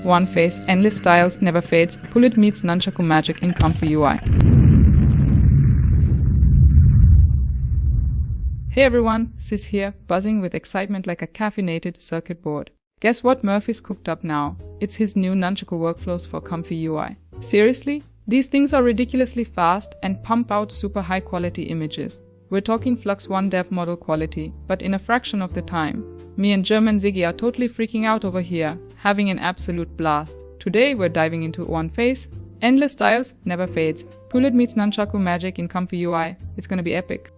One face, endless styles, never fades. PuLID meets Nunchaku magic in ComfyUI. Hey everyone, Sis here, buzzing with excitement like a caffeinated circuit board. Guess what Murph is cooked up now? It's his new Nunchaku workflows for ComfyUI. Seriously? These things are ridiculously fast and pump out super high quality images. We're talking Flux 1 dev model quality, but in a fraction of the time. Me and German Ziggy are totally freaking out over here, having an absolute blast. Today we're diving into one face, endless styles, never fades. PuLID meets Nunchaku magic in ComfyUI. It's gonna be epic.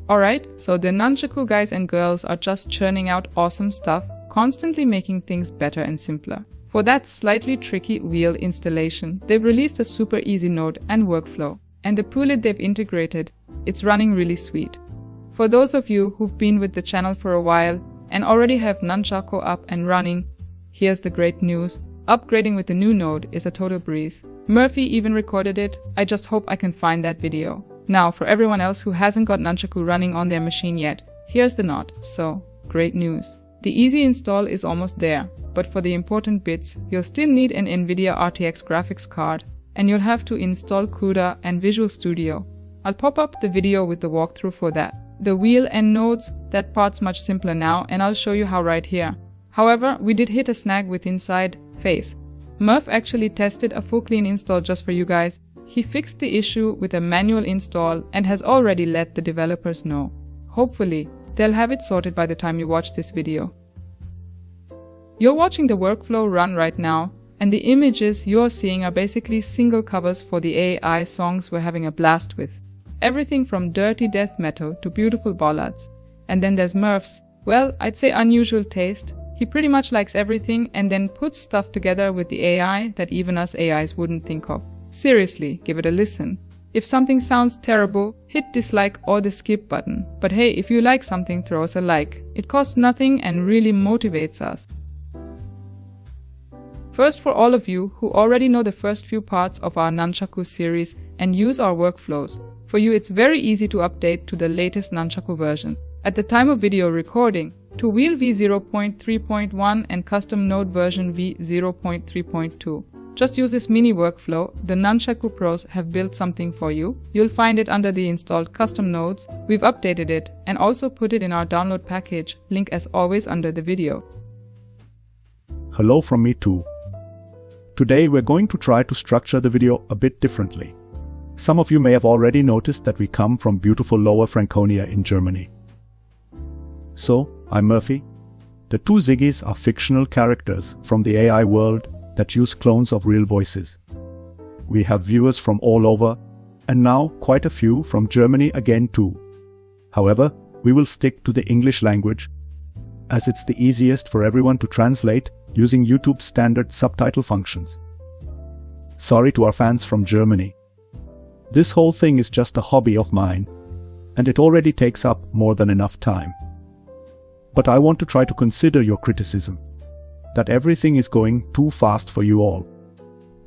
Alright, so the Nunchaku guys and girls are just churning out awesome stuff, constantly making things better and simpler. For that slightly tricky wheel installation, they've released a super easy node and workflow. And the PuLID they've integrated, it's running really sweet. For those of you who've been with the channel for a while and already have Nunchaku up and running, here's the great news. Upgrading with the new node is a total breeze. Murphy even recorded it. I just hope I can find that video. Now, for everyone else who hasn't got Nunchaku running on their machine yet, here's the not so great news. The easy install is almost there, but for the important bits, you'll still need an NVIDIA RTX graphics card, and you'll have to install CUDA and Visual Studio. I'll pop up the video with the walkthrough for that. The wheel and nodes, that part's much simpler now, and I'll show you how right here. However, we did hit a snag with InsightFace. Murph actually tested a full clean install just for you guys. He fixed the issue with a manual install and has already let the developers know. Hopefully, they'll have it sorted by the time you watch this video. You're watching the workflow run right now, and the images you're seeing are basically single covers for the AI songs we're having a blast with. Everything from dirty death metal to beautiful ballads. And then there's Murph's, well, I'd say unusual taste. He pretty much likes everything and then puts stuff together with the AI that even us AIs wouldn't think of. Seriously, give it a listen. If something sounds terrible, hit dislike or the skip button. But hey, if you like something, throw us a like. It costs nothing and really motivates us. First, for all of you who already know the first few parts of our Nunchaku series and use our workflows, for you it's very easy to update to the latest Nunchaku version. At the time of video recording, to Wheel v0.3.1 and custom node version v0.3.2. Just use this mini workflow. The Nunchaku pros have built something for you. You'll find it under the installed custom nodes. We've updated it and also put it in our download package, link as always under the video. Hello from me too. Today we're going to try to structure the video a bit differently. Some of you may have already noticed that we come from beautiful Lower Franconia in Germany. So, I'm Murphy. The two Ziggies are fictional characters from the AI world that use clones of real voices. We have viewers from all over, and now quite a few from Germany again too. However, we will stick to the English language, as it's the easiest for everyone to translate using YouTube's standard subtitle functions. Sorry to our fans from Germany. This whole thing is just a hobby of mine, and it already takes up more than enough time. But I want to try to consider your criticism, that everything is going too fast for you all.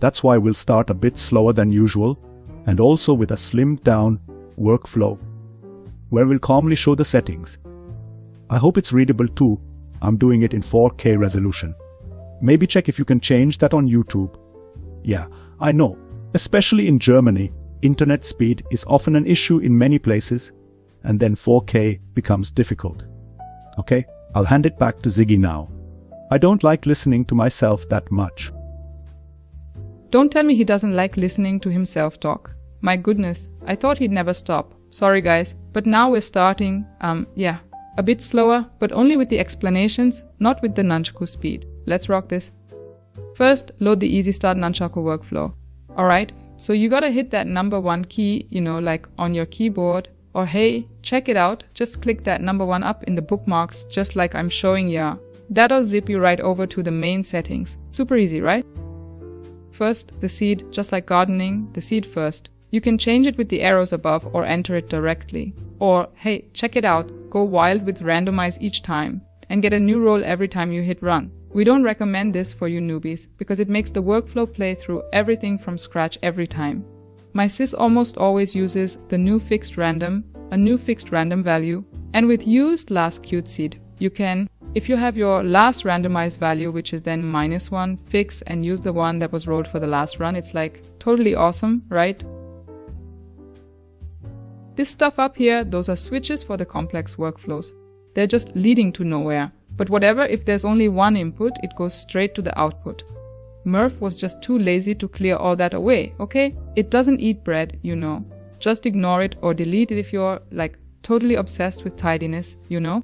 That's why we'll start a bit slower than usual, and also with a slimmed down workflow, where we'll calmly show the settings. I hope it's readable too. I'm doing it in 4K resolution. Maybe check if you can change that on YouTube. Yeah, I know, especially in Germany, internet speed is often an issue in many places, and then 4K becomes difficult. Okay, I'll hand it back to Ziggy now. I don't like listening to myself that much. Don't tell me he doesn't like listening to himself talk. My goodness, I thought he'd never stop. Sorry guys, but now we're starting, a bit slower, but only with the explanations, not with the Nunchaku speed. Let's rock this. First, load the Easy Start Nunchaku workflow. Alright, so you gotta hit that number 1 key, like on your keyboard. Or hey, check it out, just click that number 1 up in the bookmarks, just like I'm showing ya. That'll zip you right over to the main settings. Super easy, right? First, the seed, just like gardening, the seed first. You can change it with the arrows above or enter it directly. Or hey, check it out, go wild with randomize each time and get a new roll every time you hit run. We don't recommend this for you newbies because it makes the workflow play through everything from scratch every time. My sys almost always uses the new fixed random, a new fixed random value, and with used last queued seed, you can If you have your last randomized value, which is then -1, fix and use the one that was rolled for the last run, it's like totally awesome, right? This stuff up here, those are switches for the complex workflows. They're just leading to nowhere. But whatever, if there's only one input, it goes straight to the output. Murph was just too lazy to clear all that away, okay? It doesn't eat bread, you know. Just ignore it or delete it if you're like totally obsessed with tidiness, you know?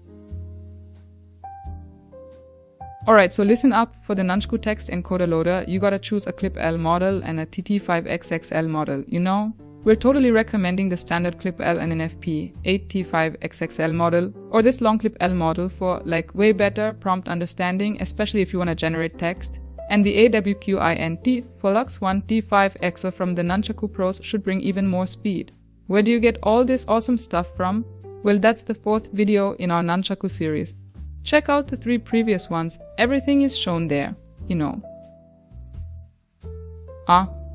Alright, so listen up. For the Nunchaku text encoder loader, you gotta choose a clip-L model and a TT5XXL model, you know? We're totally recommending the standard clip-L and NFP 8T5XXL model or this long clip-L model for like way better prompt understanding, especially if you want to generate text. And the AWQINT Flux 1 T5XL from the Nunchaku Pros should bring even more speed. Where do you get all this awesome stuff from? Well, that's the 4th video in our Nunchaku series. Check out the 3 previous ones, everything is shown there, you know.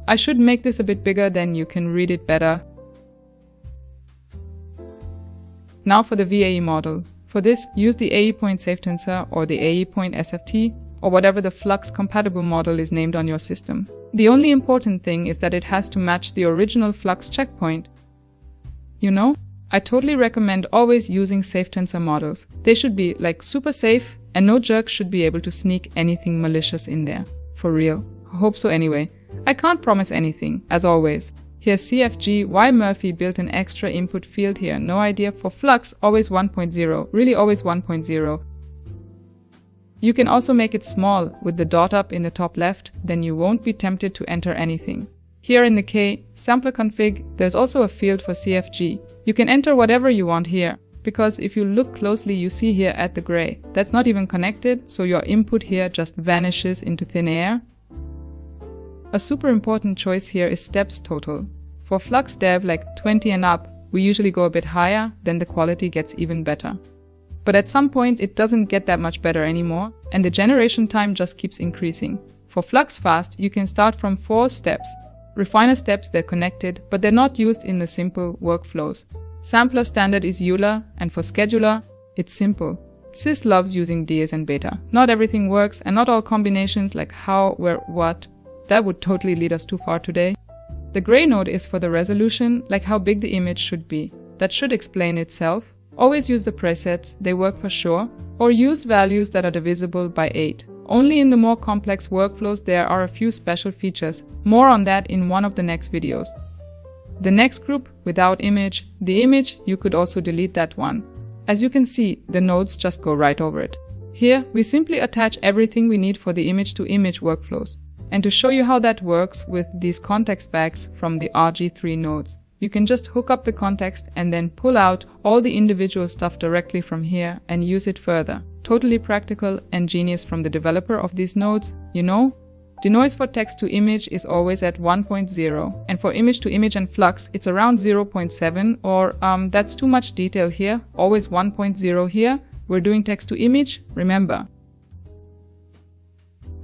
I should make this a bit bigger, then you can read it better. Now for the VAE model. For this, use the AE.SafeTensor or the AE.SFT or whatever the Flux compatible model is named on your system. The only important thing is that it has to match the original Flux checkpoint. You know, I totally recommend always using SafeTensor models. They should be like super safe and no jerk should be able to sneak anything malicious in there. For real. I hope so anyway. I can't promise anything, as always. Here's CFG, why Murphy built an extra input field here, no idea. For Flux, always 1.0, really always 1.0. You can also make it small with the dot up in the top left, then you won't be tempted to enter anything. Here in the K, sampler config, there's also a field for CFG. You can enter whatever you want here, because if you look closely you see here at the gray, that's not even connected, so your input here just vanishes into thin air. A super important choice here is steps total. For Flux dev like 20 and up, we usually go a bit higher, then the quality gets even better. But at some point it doesn't get that much better anymore, and the generation time just keeps increasing. For Flux fast, you can start from 4 steps. Refiner steps, they're connected, but they're not used in the simple workflows. Sampler standard is Euler, and for scheduler, it's simple. Sys loves using DS and beta. Not everything works, and not all combinations like how, where, what. That would totally lead us too far today. The gray node is for the resolution, like how big the image should be. That should explain itself. Always use the presets, they work for sure. Or use values that are divisible by 8. Only in the more complex workflows there are a few special features. More on that in one of the next videos. The next group, without image, the image, you could also delete that one. As you can see, the nodes just go right over it. Here, we simply attach everything we need for the image-to-image workflows. And to show you how that works with these context bags from the RG3 nodes, you can just hook up the context and then pull out all the individual stuff directly from here and use it further. Totally practical and genius from the developer of these nodes, you know? The noise for text to image is always at 1.0, and for image to image and Flux it's around 0.7, or that's too much detail here, always 1.0 here. We're doing text to image, remember.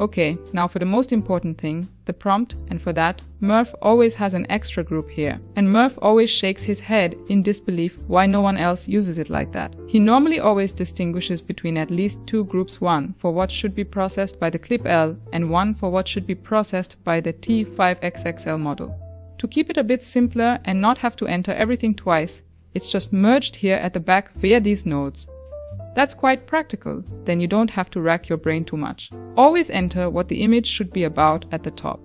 Okay, now for the most important thing, the prompt, and for that, Murph always has an extra group here. And Murph always shakes his head in disbelief why no one else uses it like that. He normally always distinguishes between at least 2 groups, one for what should be processed by the clip-L and one for what should be processed by the T5XXL model. To keep it a bit simpler and not have to enter everything twice, it's just merged here at the back via these nodes. That's quite practical, then you don't have to rack your brain too much. Always enter what the image should be about at the top.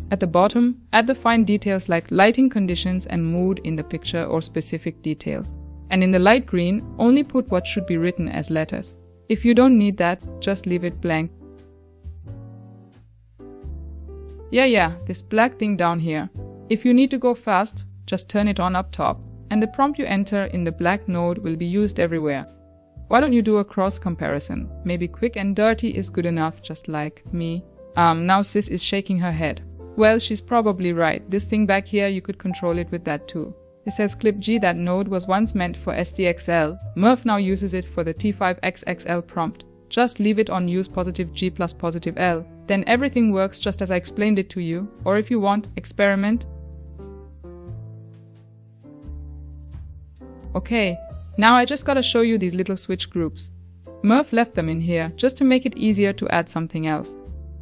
At the bottom, add the fine details like lighting conditions and mood in the picture or specific details. And in the light green, only put what should be written as letters. If you don't need that, just leave it blank. Yeah, this black thing down here. If you need to go fast, just turn it on up top, and the prompt you enter in the black node will be used everywhere. Why don't you do a cross comparison? Maybe quick and dirty is good enough, just like me. Now Sis is shaking her head. Well, she's probably right. This thing back here, you could control it with that too. It says clip G, that node was once meant for SDXL. Murph now uses it for the T5XXL prompt. Just leave it on use +G plus +L. Then everything works just as I explained it to you. Or if you want, experiment. Okay. Now I just gotta show you these little switch groups. Murph left them in here just to make it easier to add something else.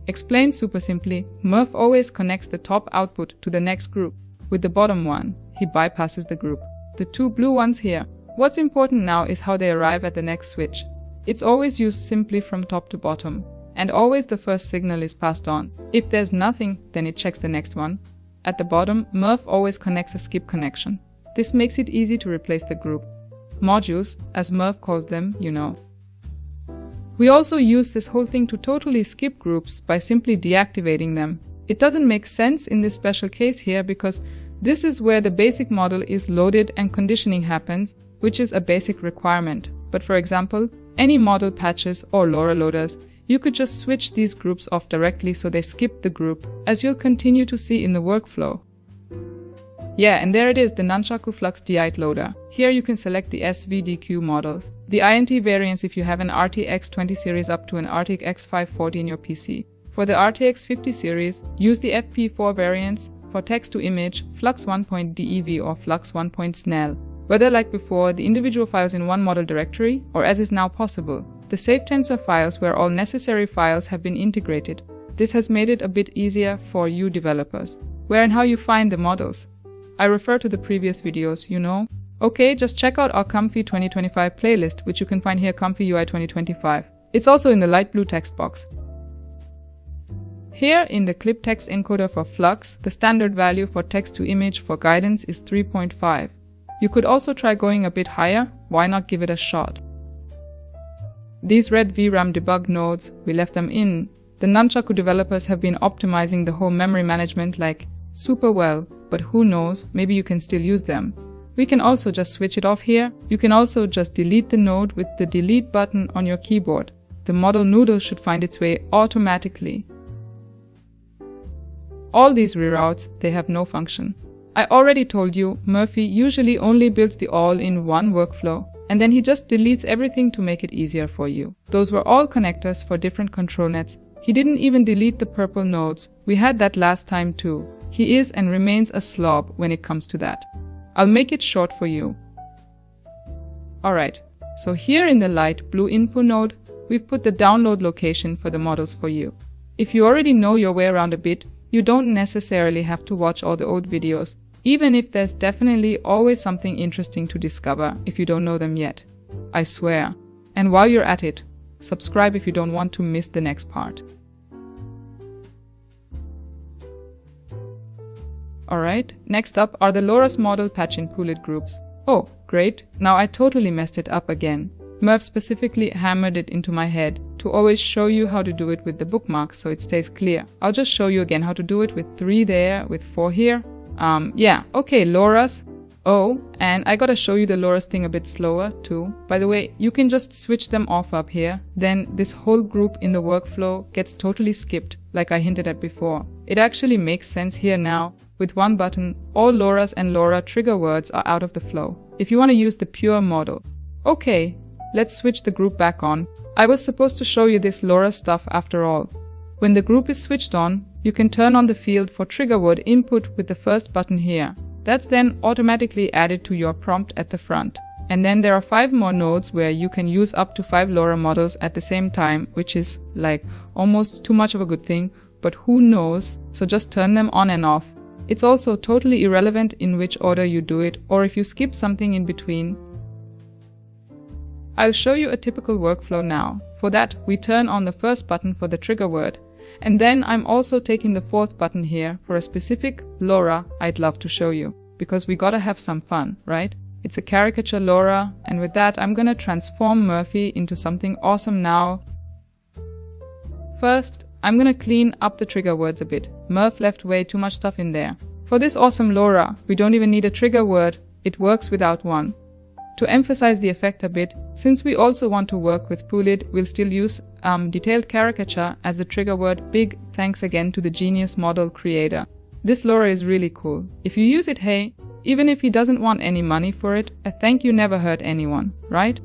Explained super simply, Murph always connects the top output to the next group. With the bottom one, he bypasses the group. The two blue ones here. What's important now is how they arrive at the next switch. It's always used simply from top to bottom, and always the first signal is passed on. If there's nothing, then it checks the next one. At the bottom, Murph always connects a skip connection. This makes it easy to replace the group. Modules, as Murph calls them, you know. We also use this whole thing to totally skip groups by simply deactivating them. It doesn't make sense in this special case here because this is where the basic model is loaded and conditioning happens, which is a basic requirement. But for example, any model patches or LoRa loaders, you could just switch these groups off directly so they skip the group, as you'll continue to see in the workflow. Yeah, and there it is, the Nunchaku Flux D8 loader. Here you can select the SVDQ models, the INT variants if you have an RTX 20 series up to an RTX 540 in your PC. For the RTX 50 series, use the FP4 variants for text-to-image, Flux 1.dev or Flux 1.snel. Whether like before, the individual files in one model directory, or as is now possible, the safe tensor files where all necessary files have been integrated. This has made it a bit easier for you developers. Where and how you find the models. I refer to the previous videos, you know. Okay, just check out our Comfy 2025 playlist, which you can find here, ComfyUI 2025. It's also in the light blue text box. Here in the clip text encoder for Flux, the standard value for text-to-image for guidance is 3.5. You could also try going a bit higher, why not give it a shot? These red VRAM debug nodes, we left them in. The Nunchaku developers have been optimizing the whole memory management like super well, but who knows, maybe you can still use them. We can also just switch it off here. You can also just delete the node with the delete button on your keyboard. The model noodle should find its way automatically. All these reroutes, they have no function. I already told you, Murphy usually only builds the all-in-one workflow, and then he just deletes everything to make it easier for you. Those were all connectors for different control nets. He didn't even delete the purple nodes. We had that last time too. He is and remains a slob when it comes to that. I'll make it short for you. Alright, so here in the light blue info node, we've put the download location for the models for you. If you already know your way around a bit, you don't necessarily have to watch all the old videos, even if there's definitely always something interesting to discover if you don't know them yet. I swear. And while you're at it, subscribe if you don't want to miss the next part. Alright, next up are the LoRa's model patch in PuLID groups. Oh, great, now I totally messed it up again. Murph specifically hammered it into my head to always show you how to do it with the bookmarks so it stays clear. I'll just show you again how to do it with 3 there, with 4 here. Yeah, okay, LoRa's. Oh, and I gotta show you the LoRa's thing a bit slower too. By the way, you can just switch them off up here. Then this whole group in the workflow gets totally skipped, like I hinted at before. It actually makes sense here now. With one button, all LoRa's and LoRa trigger words are out of the flow. If you want to use the pure model. Okay, let's switch the group back on. I was supposed to show you this LoRa stuff after all. When the group is switched on, you can turn on the field for trigger word input with the first button here. That's then automatically added to your prompt at the front. And then there are 5 more nodes where you can use up to 5 LoRa models at the same time, which is like almost too much of a good thing, but who knows, so just turn them on and off. It's also totally irrelevant in which order you do it or if you skip something in between. I'll show you a typical workflow now. For that, we turn on the first button for the trigger word. And then I'm also taking the 4th button here for a specific LoRa I'd love to show you. Because we gotta have some fun, right? It's a caricature LoRa, and with that I'm gonna transform Murphy into something awesome now. First, I'm gonna clean up the trigger words a bit. Murph left way too much stuff in there. For this awesome LoRa, we don't even need a trigger word, it works without one. To emphasize the effect a bit, since we also want to work with PuLID, we'll still use detailed caricature as the trigger word. Big thanks again to the genius model creator. This LoRa is really cool. If you use it, hey, even if he doesn't want any money for it, a thank you never hurt anyone, right?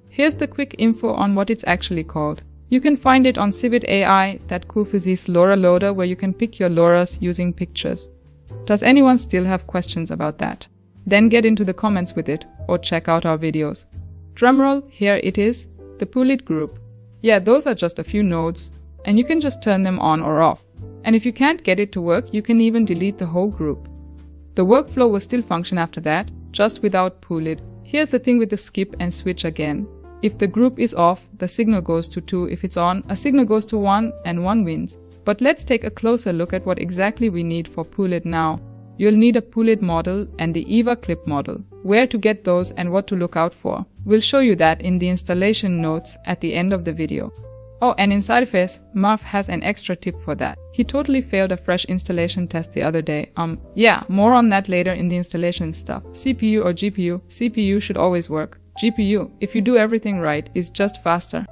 Here's the quick info on what it's actually called. You can find it on Civet AI, that cool physics LoRa loader where you can pick your LoRa's using pictures. Does anyone still have questions about that? Then get into the comments with it, or check out our videos. Drumroll, here it is. the PuLID group. Yeah, those are just a few nodes, and you can just turn them on or off. And if you can't get it to work, you can even delete the whole group. The workflow will still function after that, just without PuLID. Here's the thing with the skip and switch again. If the group is off, the signal goes to 2. If it's on, a signal goes to 1 and 1 wins. But let's take a closer look at what exactly we need for PuLID now. You'll need a PuLID model and the EVA clip model. Where to get those and what to look out for. We'll show you that in the installation notes at the end of the video. Oh, and in InsightFace, Murph has an extra tip for that. He totally failed a fresh installation test the other day. Yeah, more on that later in the installation stuff. CPU or GPU? CPU should always work. GPU, if you do everything right, is just faster.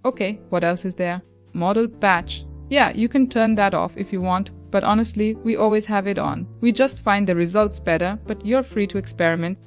Okay, what else is there? Model batch. Yeah, you can turn that off if you want, but honestly, we always have it on. We just find the results better, but you're free to experiment.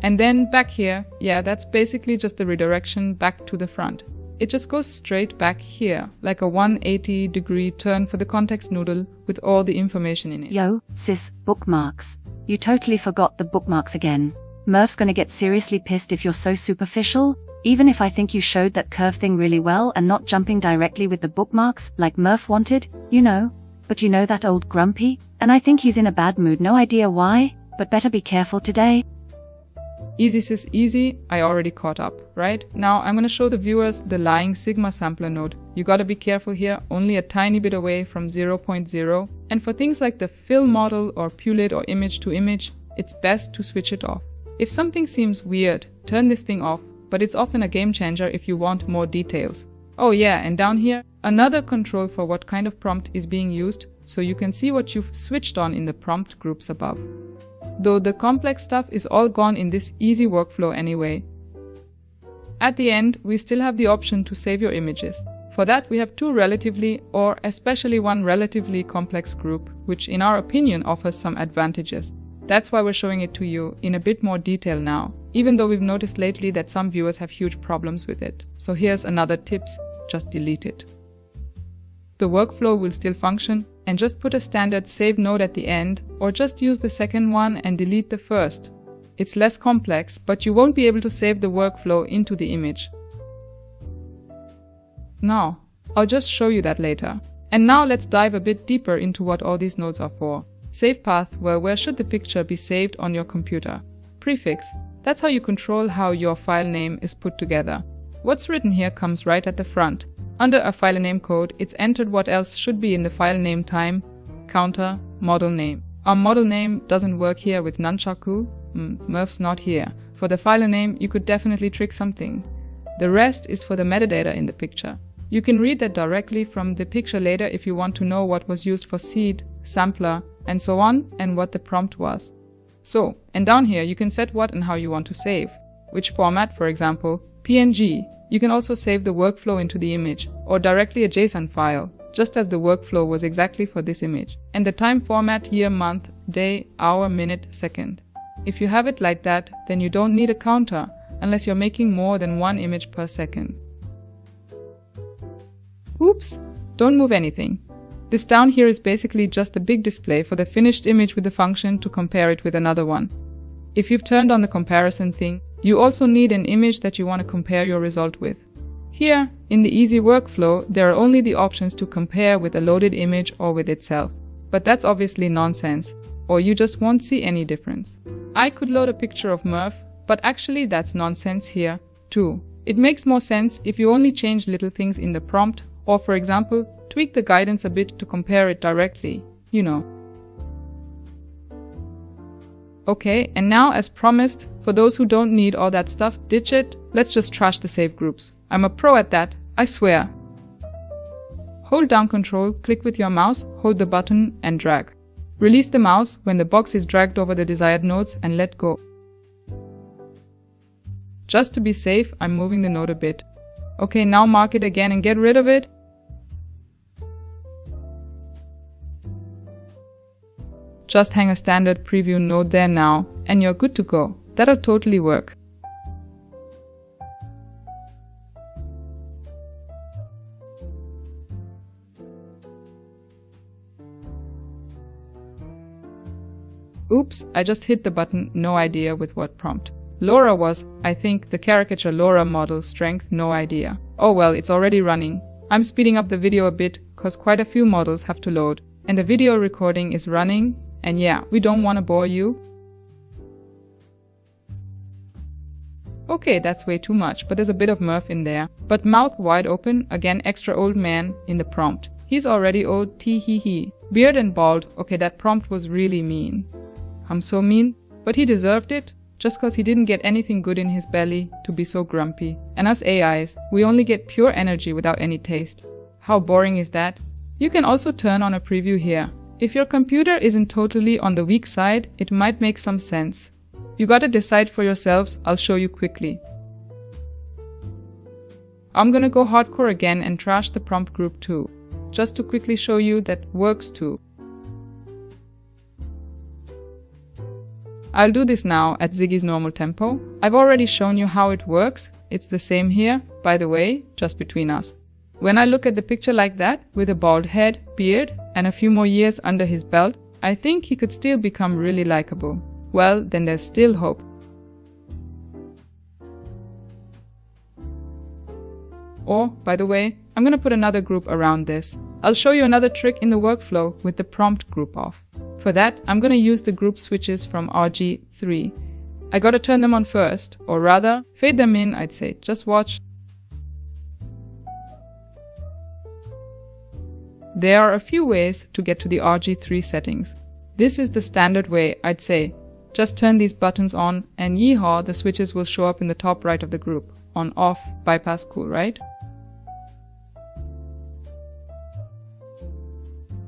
And then back here, yeah, that's basically just the redirection back to the front. It just goes straight back here, like a 180-degree turn for the context noodle with all the information in it. Yo, sis, bookmarks. You totally forgot the bookmarks again. Murph's gonna get seriously pissed if you're so superficial. Even if I think you showed that curve thing really well and not jumping directly with the bookmarks like Murph wanted, you know. But you know that old grumpy? And I think he's in a bad mood, no idea why, but better be careful today. Easy sis, easy, I already caught up, right? Now I'm gonna show the viewers the lying Sigma sampler node. You gotta be careful here, only a tiny bit away from 0.0. And for things like the fill model or PuLID or image to image, it's best to switch it off. If something seems weird, turn this thing off, but it's often a game changer if you want more details. Oh yeah, and down here, another control for what kind of prompt is being used, so you can see what you've switched on in the prompt groups above. Though the complex stuff is all gone in this easy workflow anyway. At the end, we still have the option to save your images. For that, we have two relatively, or especially one relatively complex group, which in our opinion offers some advantages. That's why we're showing it to you in a bit more detail now, even though we've noticed lately that some viewers have huge problems with it. So here's another tips, just delete it. The workflow will still function, and just put a standard save node at the end, or just use the second one and delete the first. It's less complex, but you won't be able to save the workflow into the image. No, I'll just show you that later. And now let's dive a bit deeper into what all these nodes are for. Save path, well, where should the picture be saved on your computer? Prefix, that's how you control how your file name is put together. What's written here comes right at the front. Under a file name code, it's entered what else should be in the file name time, counter, model name. Our model name doesn't work here with Nunchaku. Murph's not here. For the file name, you could definitely trick something. The rest is for the metadata in the picture. You can read that directly from the picture later if you want to know what was used for seed, sampler, and so on, and what the prompt was. So, and down here you can set what and how you want to save. Which format, for example, PNG. You can also save the workflow into the image, or directly a JSON file, just as the workflow was exactly for this image. And the time format, year, month, day, hour, minute, second. If you have it like that, then you don't need a counter, unless you're making more than one image per second. Oops! Don't move anything. This down here is basically just a big display for the finished image with the function to compare it with another one. If you've turned on the comparison thing, you also need an image that you want to compare your result with. Here, in the easy workflow, there are only the options to compare with a loaded image or with itself. But that's obviously nonsense, or you just won't see any difference. I could load a picture of Murph, but actually that's nonsense here, too. It makes more sense if you only change little things in the prompt, or for example, tweak the guidance a bit to compare it directly, you know. Okay, and now as promised, for those who don't need all that stuff, ditch it, let's just trash the save groups. I'm a pro at that, I swear. Hold down Control, click with your mouse, hold the button and drag. Release the mouse when the box is dragged over the desired nodes and let go. Just to be safe, I'm moving the node a bit. Okay, now mark it again and get rid of it. Just hang a standard preview node there now, and you're good to go. That'll totally work. Oops, I just hit the button, no idea with what prompt. Laura was, I think, the caricature Laura model, strength, no idea. Oh well, it's already running. I'm speeding up the video a bit, cause quite a few models have to load. And the video recording is running, and yeah, we don't want to bore you. Okay, that's way too much, but there's a bit of Murph in there. But mouth wide open, again extra old man in the prompt. He's already old, tee-hee-hee. Beard and bald, okay, that prompt was really mean. I'm so mean, but he deserved it, just cause he didn't get anything good in his belly to be so grumpy. And us AIs, we only get pure energy without any taste. How boring is that? You can also turn on a preview here. If your computer isn't totally on the weak side, it might make some sense. You gotta decide for yourselves, I'll show you quickly. I'm gonna go hardcore again and trash the prompt group too, just to quickly show you that works too. I'll do this now at Ziggy's normal tempo. I've already shown you how it works. It's the same here, by the way, just between us. When I look at the picture like that, with a bald head, beard, and a few more years under his belt, I think he could still become really likable. Well, then there's still hope. Or, by the way, I'm gonna put another group around this. I'll show you another trick in the workflow with the prompt group off. For that, I'm gonna use the group switches from RG3. I gotta turn them on first, or rather, fade them in, I'd say. Just watch. There are a few ways to get to the RG3 settings. This is the standard way, I'd say. Just turn these buttons on and yeehaw, the switches will show up in the top right of the group. On, off, bypass, cool, right?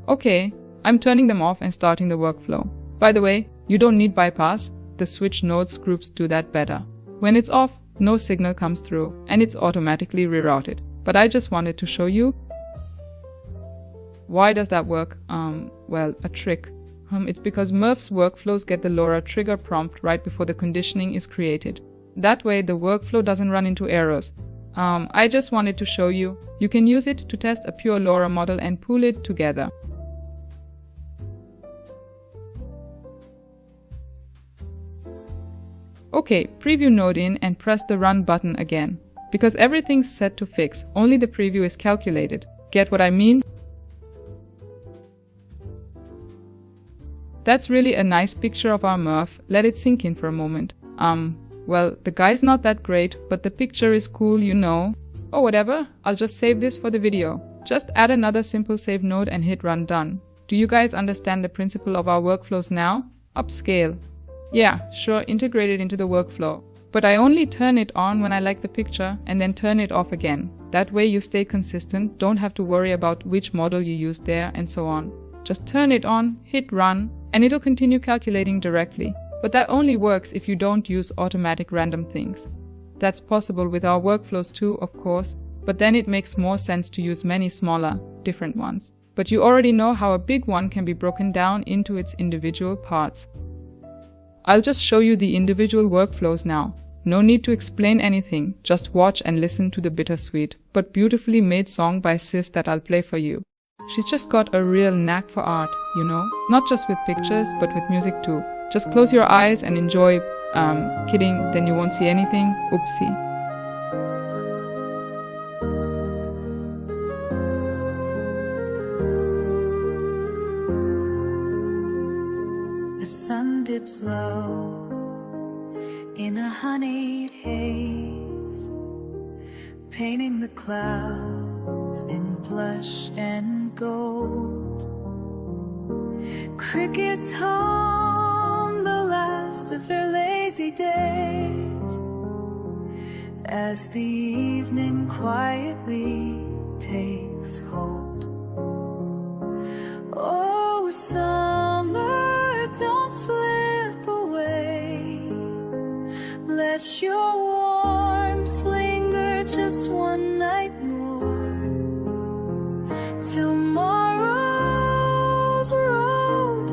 Okay, I'm turning them off and starting the workflow. By the way, you don't need bypass, the switch nodes groups do that better. When it's off, no signal comes through and it's automatically rerouted. But I just wanted to show you. Why does that work? Well, a trick. It's because Murph's workflows get the LoRa trigger prompt right before the conditioning is created. That way the workflow doesn't run into errors. I just wanted to show you. You can use it to test a pure LoRa model and PuLID together. Okay, preview node in and press the run button again. Because everything's set to fix, only the preview is calculated. Get what I mean? That's really a nice picture of our Murph. Let it sink in for a moment. Well, the guy's not that great, but the picture is cool, you know. Or whatever, I'll just save this for the video. Just add another simple save node and hit run done. Do you guys understand the principle of our workflows now? Upscale. Yeah, sure, integrate it into the workflow. But I only turn it on when I like the picture and then turn it off again. That way you stay consistent, don't have to worry about which model you use there and so on. Just turn it on, hit run, and it'll continue calculating directly. But that only works if you don't use automatic random things. That's possible with our workflows too, of course, but then it makes more sense to use many smaller, different ones. But you already know how a big one can be broken down into its individual parts. I'll just show you the individual workflows now. No need to explain anything, just watch and listen to the bittersweet, but beautifully made song by Sis that I'll play for you. She's just got a real knack for art, you know? Not just with pictures, but with music too. Just close your eyes and enjoy. Kidding, then you won't see anything. Oopsie. The sun dips low in a honeyed haze, painting the clouds in blush and gold. Crickets hum the last of their lazy days as the evening quietly takes hold. Oh, summer, don't slip away. Let your warmth linger just one night more. Tomorrow's road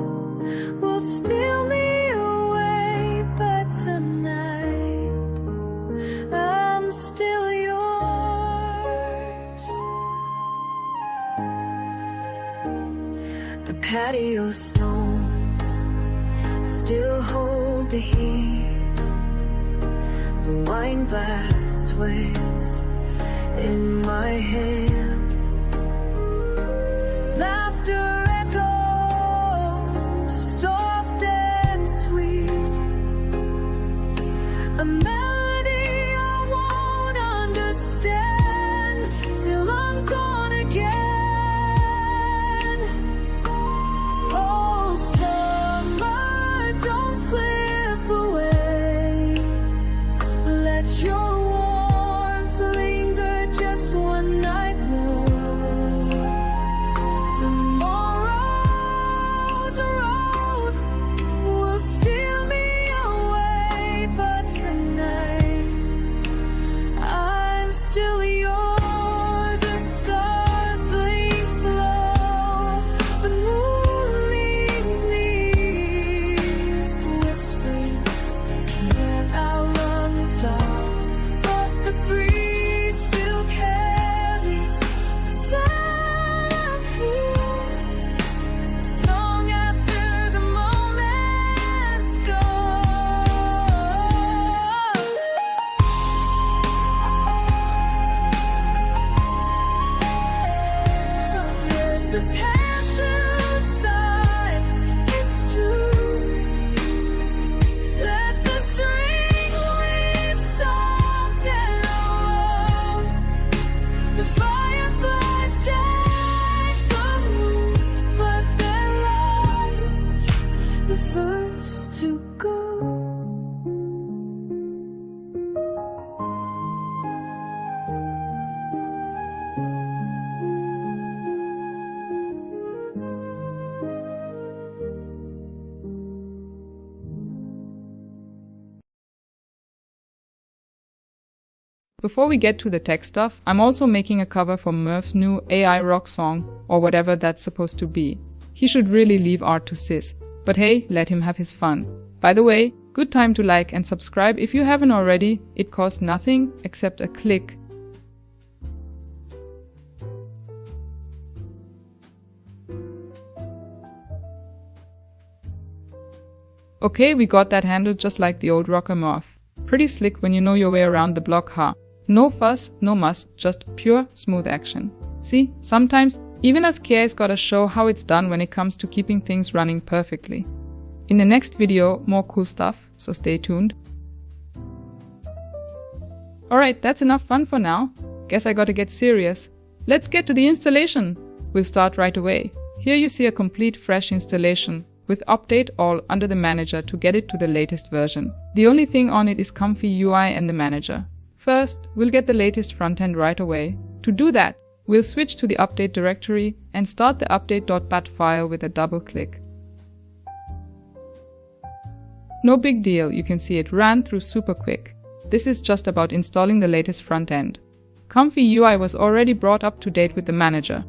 will steal me away, but tonight I'm still yours. The patio stones still hold the heat. The wine glass sways in my hand. Laughter echoes soft and sweet. A melody I won't understand till I'm gone again. Oh, summer, don't slip away. Let your warmth linger just one night more. Tomorrow's road will steal me away, but tonight I'm still yours. The stars blink slow, the moon leans near, whispering they can't outrun the dark, but the breeze still carries the scent of here long after the moment's gone. So let the path outside, it's true. Let the string weep soft and low. The fireflies dance the moon, but their lights the first to go. Before we get to the tech stuff, I'm also making a cover for Murph's new AI rock song, or whatever that's supposed to be. He should really leave art to Sis, but hey, let him have his fun. By the way, good time to like and subscribe if you haven't already. It costs nothing except a click. Okay, we got that handled just like the old rocker Murph. Pretty slick when you know your way around the block, huh? No fuss, no muss, just pure smooth action. See, sometimes even us KAs gotta show how it's done when it comes to keeping things running perfectly. In the next video, more cool stuff, so stay tuned. Alright, that's enough fun for now. Guess I gotta get serious. Let's get to the installation. We'll start right away. Here you see a complete fresh installation, with update all under the manager to get it to the latest version. The only thing on it is ComfyUI and the manager. First, we'll get the latest frontend right away. To do that, we'll switch to the update directory and start the update.bat file with a double click. No big deal, you can see it ran through super quick. This is just about installing the latest frontend. ComfyUI was already brought up to date with the manager.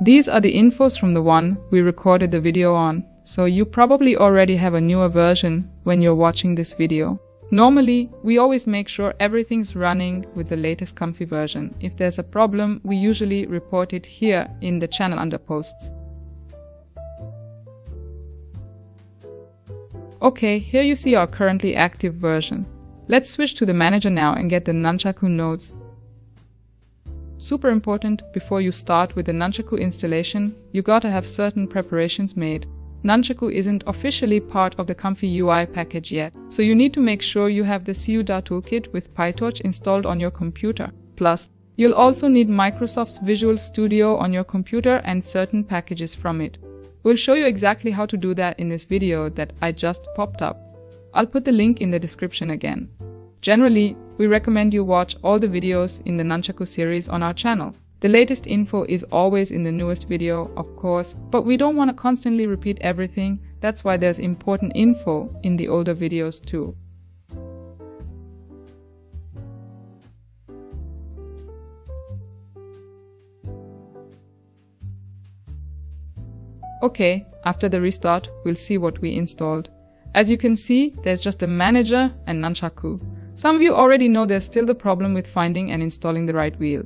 These are the infos from the one we recorded the video on, so you probably already have a newer version when you're watching this video. Normally, we always make sure everything's running with the latest Comfy version. If there's a problem, we usually report it here in the channel under posts. Okay, here you see our currently active version. Let's switch to the manager now and get the Nunchaku nodes. Super important, before you start with the Nunchaku installation, you gotta have certain preparations made. Nunchaku isn't officially part of the ComfyUI package yet, so you need to make sure you have the CUDA Toolkit with PyTorch installed on your computer. Plus, you'll also need Microsoft's Visual Studio on your computer and certain packages from it. We'll show you exactly how to do that in this video that I just popped up. I'll put the link in the description again. Generally, we recommend you watch all the videos in the Nunchaku series on our channel. The latest info is always in the newest video, of course, but we don't want to constantly repeat everything. That's why there's important info in the older videos too. Okay, after the restart, we'll see what we installed. As you can see, there's just the manager and Nunchaku. Some of you already know there's still the problem with finding and installing the right wheel.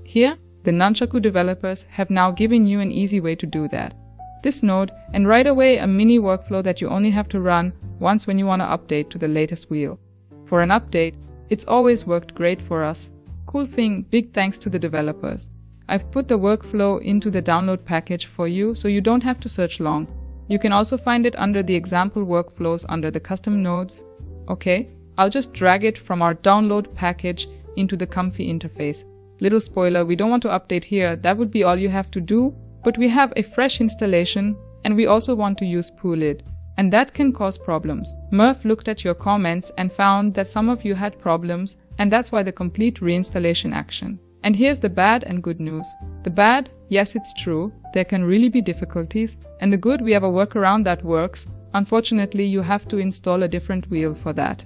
Here, the Nunchaku developers have now given you an easy way to do that. This node, and right away a mini workflow that you only have to run once when you want to update to the latest wheel. For an update, it's always worked great for us. Cool thing, big thanks to the developers. I've put the workflow into the download package for you so you don't have to search long. You can also find it under the example workflows under the custom nodes. Okay, I'll just drag it from our download package into the Comfy interface. Little spoiler, we don't want to update here, that would be all you have to do, but we have a fresh installation and we also want to use PuLID. And that can cause problems. Murph looked at your comments and found that some of you had problems, and that's why the complete reinstallation action. And here's the bad and good news. The bad, yes, it's true, there can really be difficulties, and the good, we have a workaround that works. Unfortunately, you have to install a different wheel for that.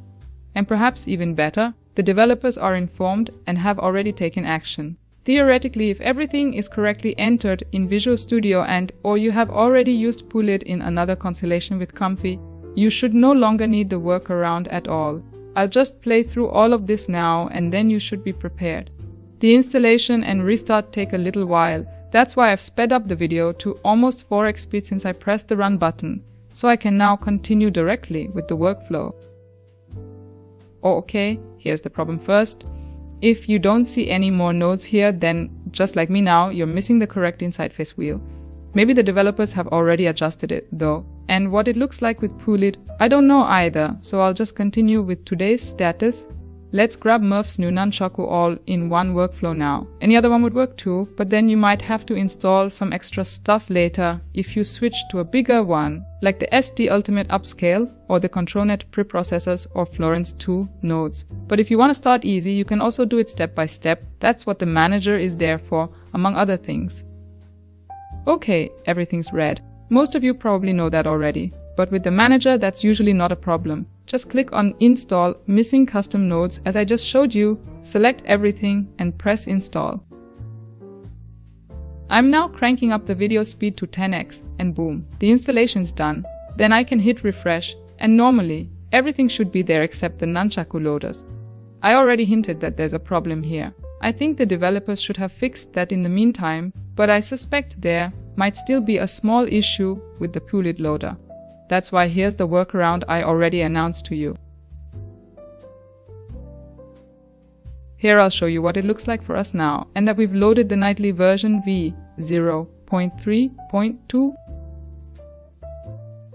And perhaps even better, the developers are informed and have already taken action. Theoretically, if everything is correctly entered in Visual Studio or you have already used PuLID in another constellation with Comfy, you should no longer need the workaround at all. I'll just play through all of this now and then you should be prepared. The installation and restart take a little while. That's why I've sped up the video to almost 4x speed since I pressed the run button, so I can now continue directly with the workflow. Oh, okay, here's the problem first. If you don't see any more nodes here, then just like me now, you're missing the correct InsightFace wheel. Maybe the developers have already adjusted it though. And what it looks like with PuLID, I don't know either, so I'll just continue with today's status. Let's grab Murph's new Nunchaku all in one workflow now. Any other one would work too, but then you might have to install some extra stuff later if you switch to a bigger one, like the SD Ultimate Upscale or the ControlNet preprocessors or Florence 2 nodes. But if you want to start easy, you can also do it step by step. That's what the manager is there for, among other things. Okay, everything's red. Most of you probably know that already, but with the manager that's usually not a problem. Just click on Install Missing Custom Nodes as I just showed you, select everything and press Install. I'm now cranking up the video speed to 10x and boom, the installation's done. Then I can hit refresh and normally everything should be there except the Nunchaku loaders. I already hinted that there's a problem here. I think the developers should have fixed that in the meantime, but I suspect there might still be a small issue with the PuLID loader. That's why here's the workaround I already announced to you. Here I'll show you what it looks like for us now, and that we've loaded the nightly version v0.3.2.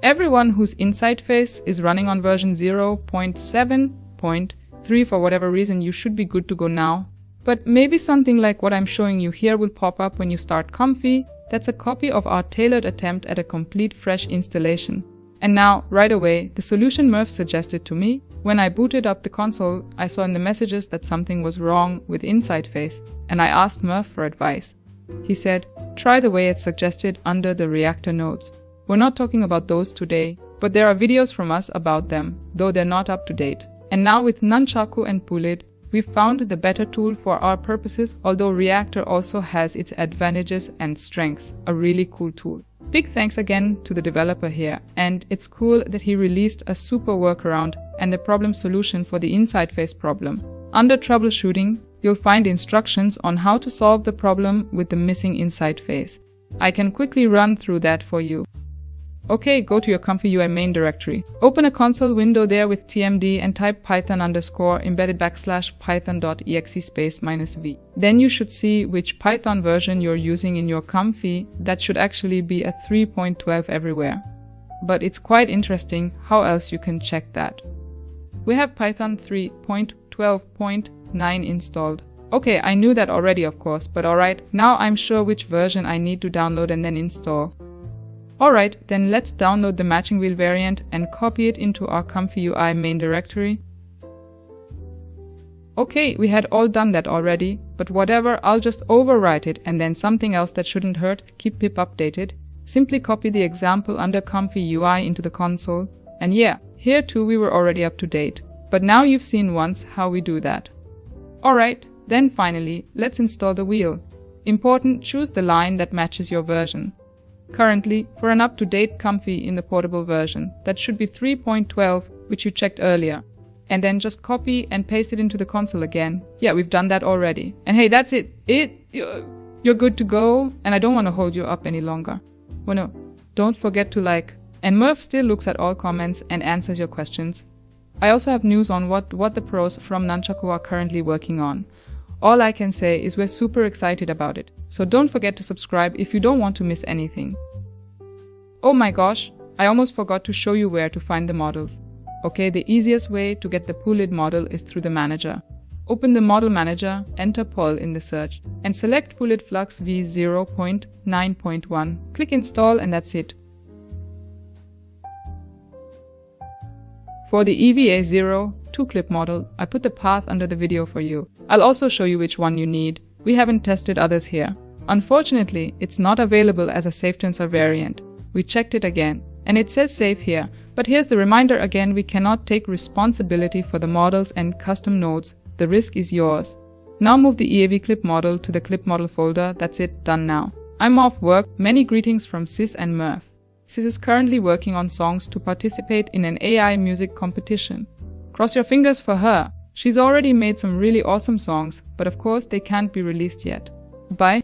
Everyone whose InsightFace is running on version 0.7.3 for whatever reason, you should be good to go now. But maybe something like what I'm showing you here will pop up when you start Comfy. That's a copy of our tailored attempt at a complete fresh installation. And now, right away, the solution Murph suggested to me, when I booted up the console, I saw in the messages that something was wrong with InsightFace, and I asked Murph for advice. He said, try the way it's suggested under the reactor nodes. We're not talking about those today, but there are videos from us about them, though they're not up to date. And now with Nunchaku and PuLID, we've found the better tool for our purposes, although Reactor also has its advantages and strengths, a really cool tool. Big thanks again to the developer here, and it's cool that he released a super workaround and the problem solution for the InsightFace problem. Under Troubleshooting, you'll find instructions on how to solve the problem with the missing InsightFace. I can quickly run through that for you. Okay, go to your ComfyUI main directory. Open a console window there with tmd and type python_embedded \python.exe -v. Then you should see which Python version you're using in your Comfy. That should actually be a 3.12 everywhere. But it's quite interesting how else you can check that. We have Python 3.12.9 installed. Okay, I knew that already of course, but alright, now I'm sure which version I need to download and then install. Alright, then let's download the matching wheel variant and copy it into our ComfyUI main directory. Okay, we had all done that already, but whatever, I'll just overwrite it and then something else that shouldn't hurt, keep pip updated. Simply copy the example under ComfyUI into the console. And yeah, here too we were already up to date. But now you've seen once how we do that. Alright, then finally, let's install the wheel. Important, choose the line that matches your version. currently for an up-to-date Comfy in the portable version. That should be 3.12, which you checked earlier. And then just copy and paste it into the console again. Yeah, we've done that already. And hey, that's it. You're good to go, and I don't want to hold you up any longer. Well, no, don't forget to like. And Murph still looks at all comments and answers your questions. I also have news on what the pros from Nunchaku are currently working on. All I can say is we're super excited about it. So don't forget to subscribe if you don't want to miss anything. Oh my gosh, I almost forgot to show you where to find the models. Okay, the easiest way to get the PuLID model is through the manager. Open the model manager, enter Pol in the search, and select PuLID Flux v0.9.1. Click install and that's it. For the EVA0 2-clip model, I put the path under the video for you. I'll also show you which one you need. We haven't tested others here. Unfortunately, it's not available as a safe tensor variant. We checked it again, and it says safe here. But here's the reminder again, we cannot take responsibility for the models and custom nodes. The risk is yours. Now move the EAV clip model to the clip model folder. That's it, done now. I'm off work. Many greetings from Sis and Murph. Sis is currently working on songs to participate in an AI music competition. Cross your fingers for her. She's already made some really awesome songs, but of course they can't be released yet. Bye.